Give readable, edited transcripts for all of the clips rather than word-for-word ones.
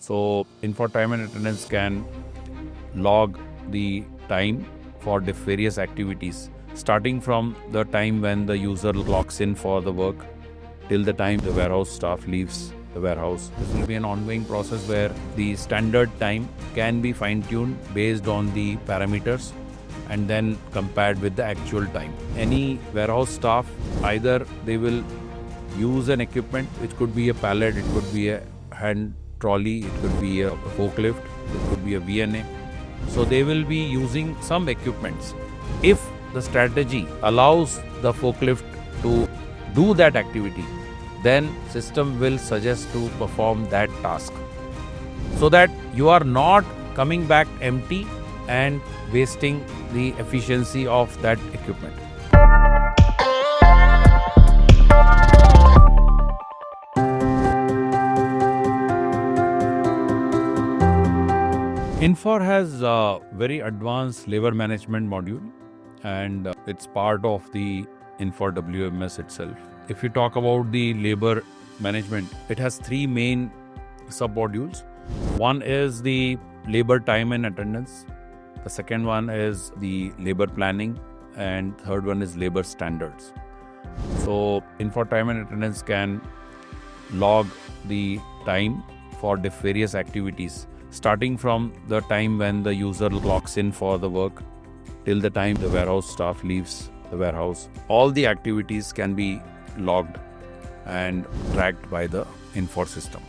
So Infor Time and Attendance can log the time for the various activities, starting from the time when the user logs in for the work till the time the warehouse staff leaves the warehouse. This will be an ongoing process where the standard time can be fine-tuned based on the parameters and then compared with the actual time. Any warehouse staff, either they will use an equipment, which could be a pallet, it could be a hand trolley, it could be a forklift, it could be a VNA. So they will be using some equipments. If the strategy allows the forklift to do that activity, then system will suggest to perform that task, so that you are not coming back empty and wasting the efficiency of that equipment. Infor has a very advanced labor management module, and it's part of the Infor WMS itself. If you talk about the labor management, it has three main sub-modules. One is the labor time and attendance. The second one is the labor planning, and third one is labor standards. So Infor Time and Attendance can log the time for the various activities, starting from the time when the user logs in for the work till the time the warehouse staff leaves the warehouse. All the activities can be logged and tracked by the Infor system.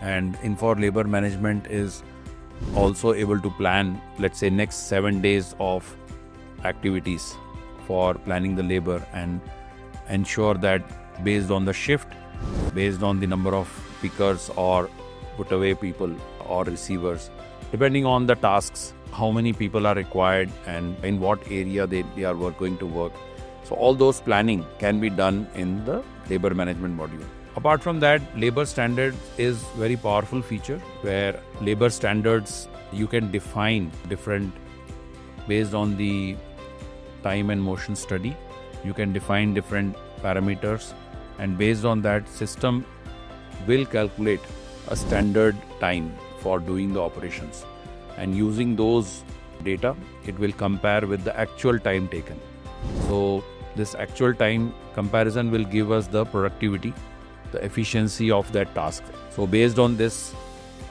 And Infor labor management is also able to plan, let's say, next 7 days of activities for planning the labor and ensure that based on the shift, based on the number of pickers or put away people or receivers, depending on the tasks, how many people are required and in what area they are going to work. So all those planning can be done in the labor management module. Apart from that, labor standards is very powerful feature where labor standards you can define different based on the time and motion study. You can define different parameters, and based on that, system will calculate a standard time for doing the operations, and using those data it will compare with the actual time taken. So this actual time comparison will give us the productivity, the efficiency of that task. So based on this,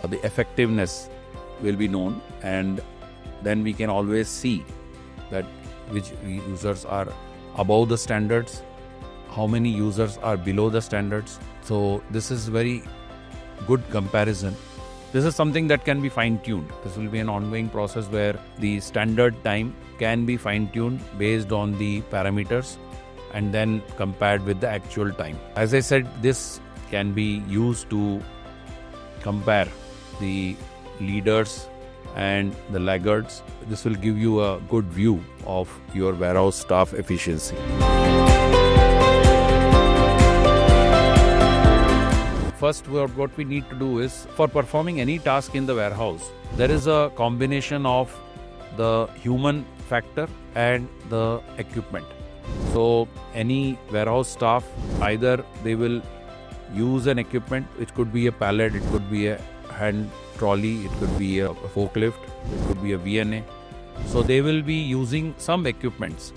the effectiveness will be known, and then we can always see that which users are above the standards, how many users are below the standards. So this is very good comparison. This is something that can be fine-tuned. This will be an ongoing process where the standard time can be fine-tuned based on the parameters and then compared with the actual time. As I said, this can be used to compare the leaders and the laggards. This will give you a good view of your warehouse staff efficiency. First, what we need to do is, for performing any task in the warehouse, there is a combination of the human factor and the equipment. So any warehouse staff, either they will use an equipment, which could be a pallet, it could be a hand trolley, it could be a forklift, it could be a VNA. So they will be using some equipments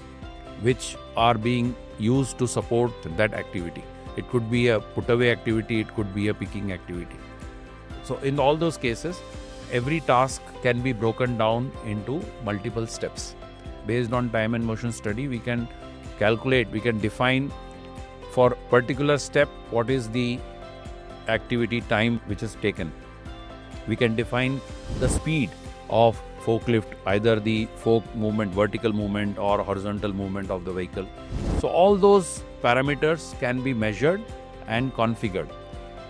which are being used to support that activity. It could be a put-away activity, it could be a picking activity. So in all those cases, every task can be broken down into multiple steps. Based on time and motion study, we can calculate, we can define for particular step what is the activity time which is taken. We can define the speed of forklift, either the fork movement, vertical movement or horizontal movement of the vehicle. So all those parameters can be measured and configured.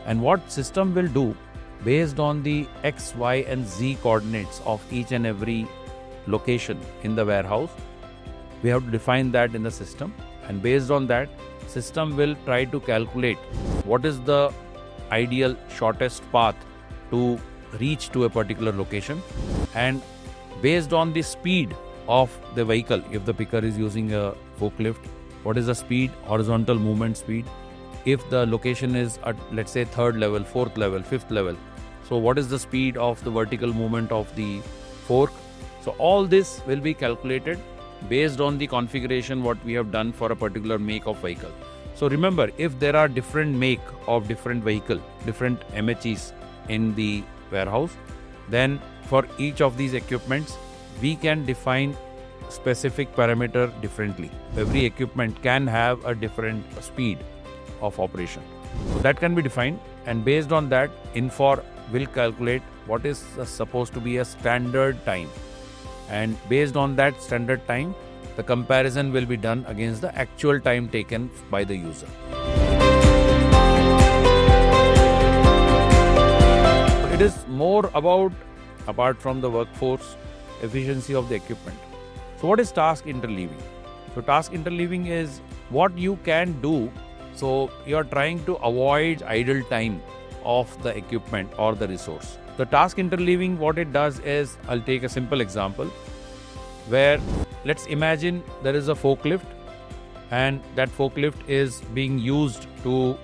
And what system will do, based on the X, Y and Z coordinates of each and every location in the warehouse, we have to define that in the system, and based on that, system will try to calculate what is the ideal shortest path to reach to a particular location, and based on the speed of the vehicle, if the picker is using a forklift, what is the speed, horizontal movement speed. If the location is at, let's say, 3rd level, 4th level, 5th level, So what is the speed of the vertical movement of the fork? So all this will be calculated based on the configuration what we have done for a particular make of vehicle. So remember, if there are different make of different vehicle, different MHEs in the warehouse, then for each of these equipments, we can define specific parameter differently. Every equipment can have a different speed of operation. So that can be defined, and based on that, Infor will calculate what is supposed to be a standard time. And based on that standard time, the comparison will be done against the actual time taken by the user. It is more about, apart from the workforce, efficiency of the equipment. So what is task interleaving? So task interleaving is what you can do. So you are trying to avoid idle time of the equipment or the resource. The task interleaving, what it does is, I'll take a simple example where let's imagine there is a forklift, and that forklift is being used to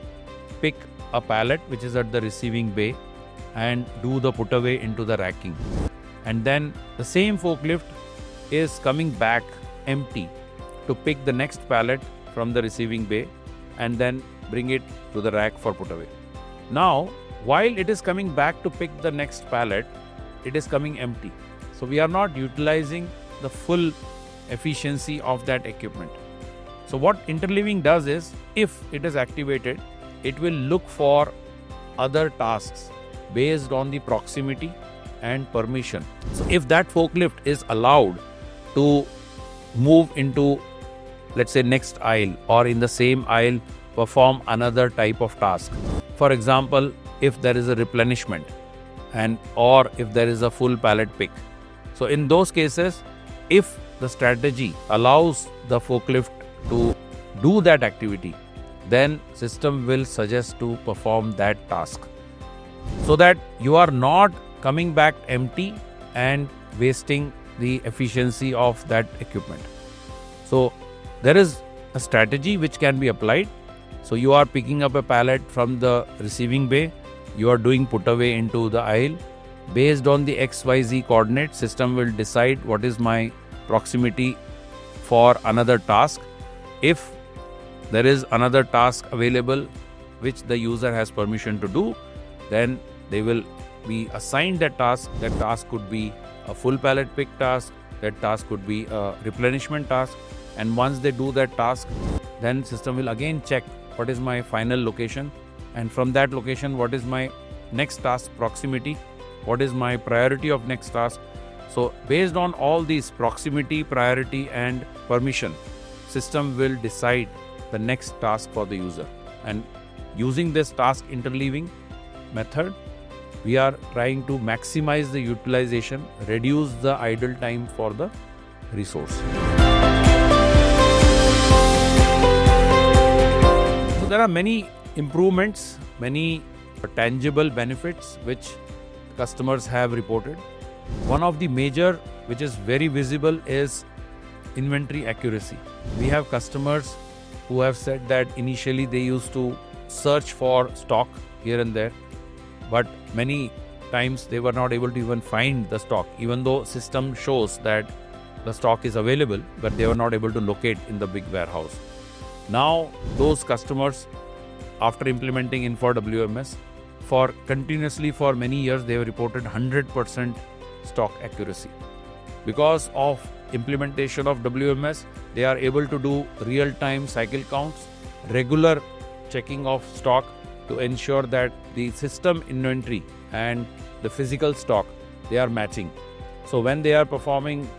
pick a pallet which is at the receiving bay and do the put away into the racking. And then the same forklift is coming back empty to pick the next pallet from the receiving bay and then bring it to the rack for put away. Now, while it is coming back to pick the next pallet, it is coming empty. So we are not utilizing the full efficiency of that equipment. So what interleaving does is, if it is activated, it will look for other tasks based on the proximity and permission. So if that forklift is allowed to move into, let's say, next aisle, or in the same aisle perform another type of task. For example, if there is a replenishment or if there is a full pallet pick. So in those cases, if the strategy allows the forklift to do that activity, then system will suggest to perform that task, so that you are not coming back empty and wasting the efficiency of that equipment. So there is a strategy which can be applied. So you are picking up a pallet from the receiving bay, you are doing put away into the aisle. Based on the XYZ coordinate, system will decide what is my proximity for another task. If there is another task available which the user has permission to do, then they will be assigned that task. That task could be a full pallet pick task, that task could be a replenishment task. And once they do that task, then system will again check what is my final location, and from that location, what is my next task proximity, what is my priority of next task. So based on all these proximity, priority and permission, system will decide the next task for the user. And using this task interleaving method, we are trying to maximize the utilization, reduce the idle time for the resource. So there are many improvements, many tangible benefits which customers have reported. One of the major, which is very visible, is inventory accuracy. We have customers who have said that initially they used to search for stock here and there, but many times they were not able to even find the stock, even though system shows that the stock is available, but they were not able to locate in the big warehouse. Now those customers, after implementing Infor WMS, continuously for many years, they have reported 100% stock accuracy. Because of implementation of WMS, they are able to do real-time cycle counts, regular checking of stock to ensure that the system inventory and the physical stock, they are matching. So when they are performing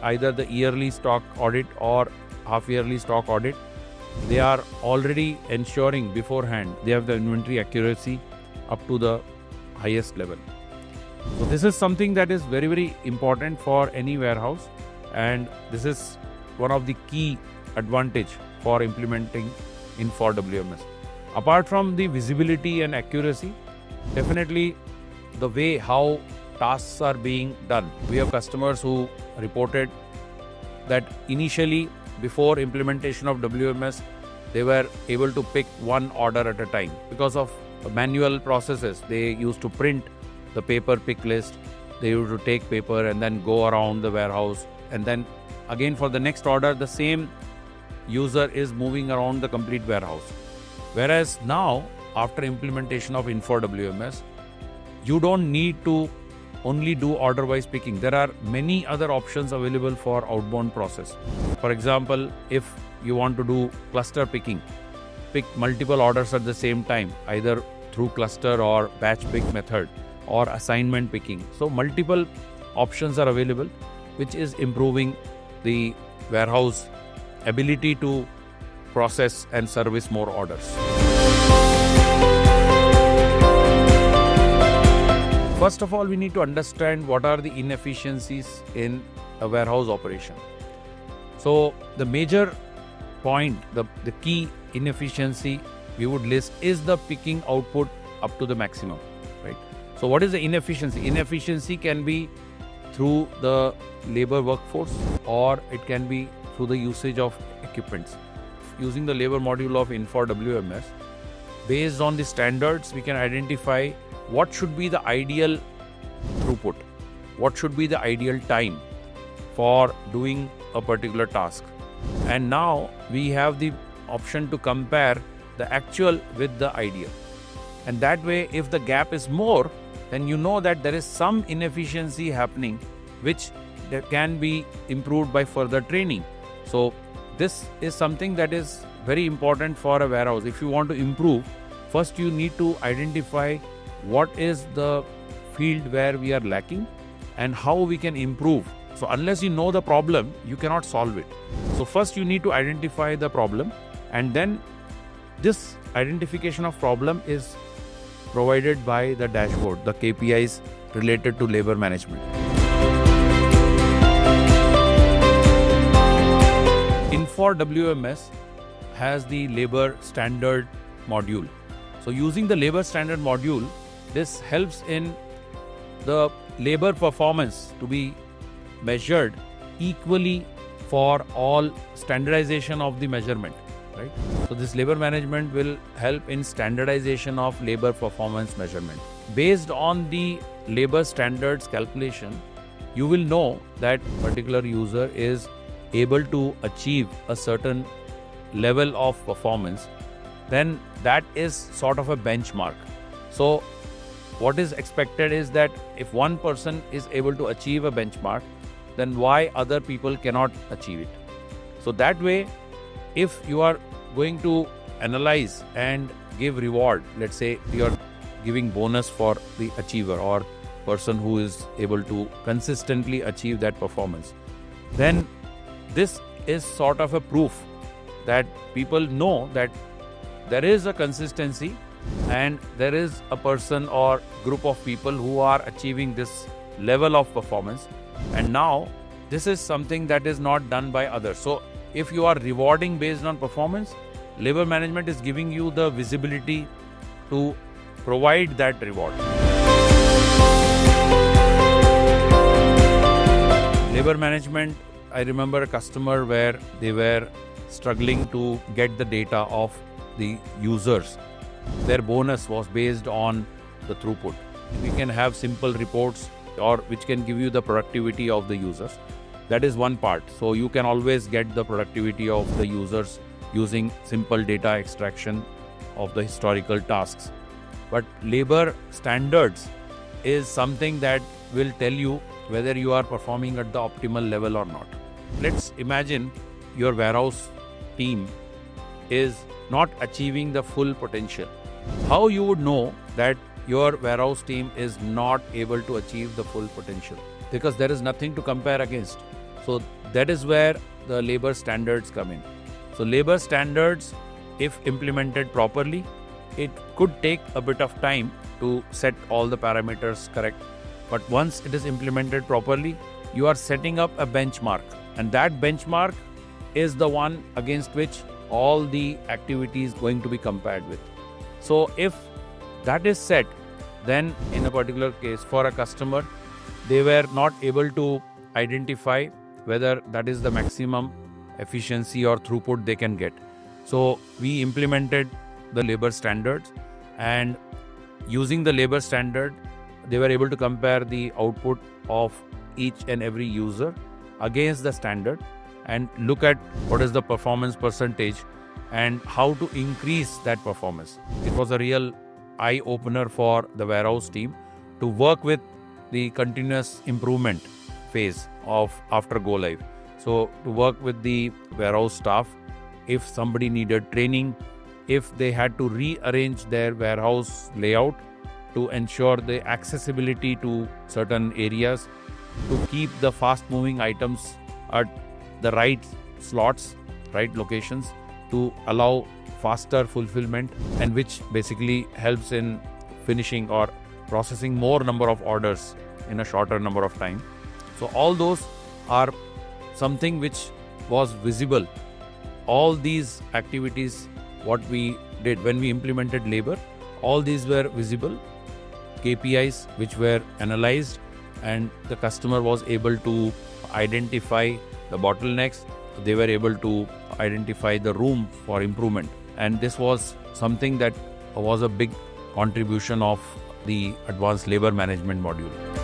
either the yearly stock audit or half-yearly stock audit, they are already ensuring beforehand they have the inventory accuracy up to the highest level. So this is something that is very, very important for any warehouse, and this is one of the key advantage for implementing Infor WMS. Apart from the visibility and accuracy, definitely the way how tasks are being done. We have customers who reported that initially, before implementation of WMS, they were able to pick one order at a time. Because of manual processes, they used to print the paper pick list. They used to take paper and then go around the warehouse. And then again for the next order, the same user is moving around the complete warehouse. Whereas now, after implementation of Infor.WMS, you don't need to only do order-wise picking. There are many other options available for outbound process. For example, if you want to do cluster picking, pick multiple orders at the same time, either through cluster or batch pick method or assignment picking. So multiple options are available, which is improving the warehouse ability to process and service more orders. First of all, we need to understand what are the inefficiencies in a warehouse operation. So the major point, the key inefficiency we would list is the picking output up to the maximum, right? So what is the inefficiency? Inefficiency can be through the labor workforce, or it can be through the usage of equipments. Using the labor module of Infor.WMS, based on the standards, we can identify what should be the ideal throughput, what should be the ideal time for doing a particular task. And now we have the option to compare the actual with the ideal. And that way, if the gap is more, then you know that there is some inefficiency happening, which can be improved by further training. So this is something that is very important for a warehouse. If you want to improve, first you need to identify what is the field where we are lacking and how we can improve. So unless you know the problem, you cannot solve it. So first you need to identify the problem, and then this identification of problem is provided by the dashboard, the KPIs related to labor management. Infor.WMS has the labor standard module. So using the labor standard module, this helps in the labor performance to be measured equally for all, standardization of the measurement, right? So this labor management will help in standardization of labor performance measurement. Based on the labor standards calculation, you will know that particular user is able to achieve a certain level of performance. Then that is sort of a benchmark. So what is expected is that if one person is able to achieve a benchmark, then why other people cannot achieve it? So that way, if you are going to analyze and give reward, let's say you are giving bonus for the achiever or person who is able to consistently achieve that performance, then this is sort of a proof that people know that there is a consistency and there is a person or group of people who are achieving this level of performance. And now this is something that is not done by others. So if you are rewarding based on performance, labor management is giving you the visibility to provide that reward. Labor management, I remember a customer where they were struggling to get the data of the users. Their bonus was based on the throughput. We can have simple reports or which can give you the productivity of the users. That is one part. So you can always get the productivity of the users using simple data extraction of the historical tasks. But labor standards is something that will tell you whether you are performing at the optimal level or not. Let's imagine your warehouse team is not achieving the full potential. How you would know that your warehouse team is not able to achieve the full potential? Because there is nothing to compare against. So that is where the labor standards come in. So labor standards, if implemented properly, it could take a bit of time to set all the parameters correct. But once it is implemented properly, you are setting up a benchmark. And that benchmark is the one against which all the activities going to be compared with. So if that is set, then in a particular case for a customer, they were not able to identify whether that is the maximum efficiency or throughput they can get. So we implemented the labor standards, and using the labor standard, they were able to compare the output of each and every user against the standard and look at what is the performance percentage and how to increase that performance. It was a real eye-opener for the warehouse team to work with the continuous improvement phase of after go live. So to work with the warehouse staff, if somebody needed training, if they had to rearrange their warehouse layout to ensure the accessibility to certain areas, to keep the fast moving items at the right slots, right locations, to allow faster fulfillment, and which basically helps in finishing or processing more number of orders in a shorter number of time. So all those are something which was visible. All these activities, what we did when we implemented labor, all these were visible KPIs which were analyzed, and the customer was able to identify the bottlenecks. They were able to identify the room for improvement, and this was something that was a big contribution of the advanced labor management module.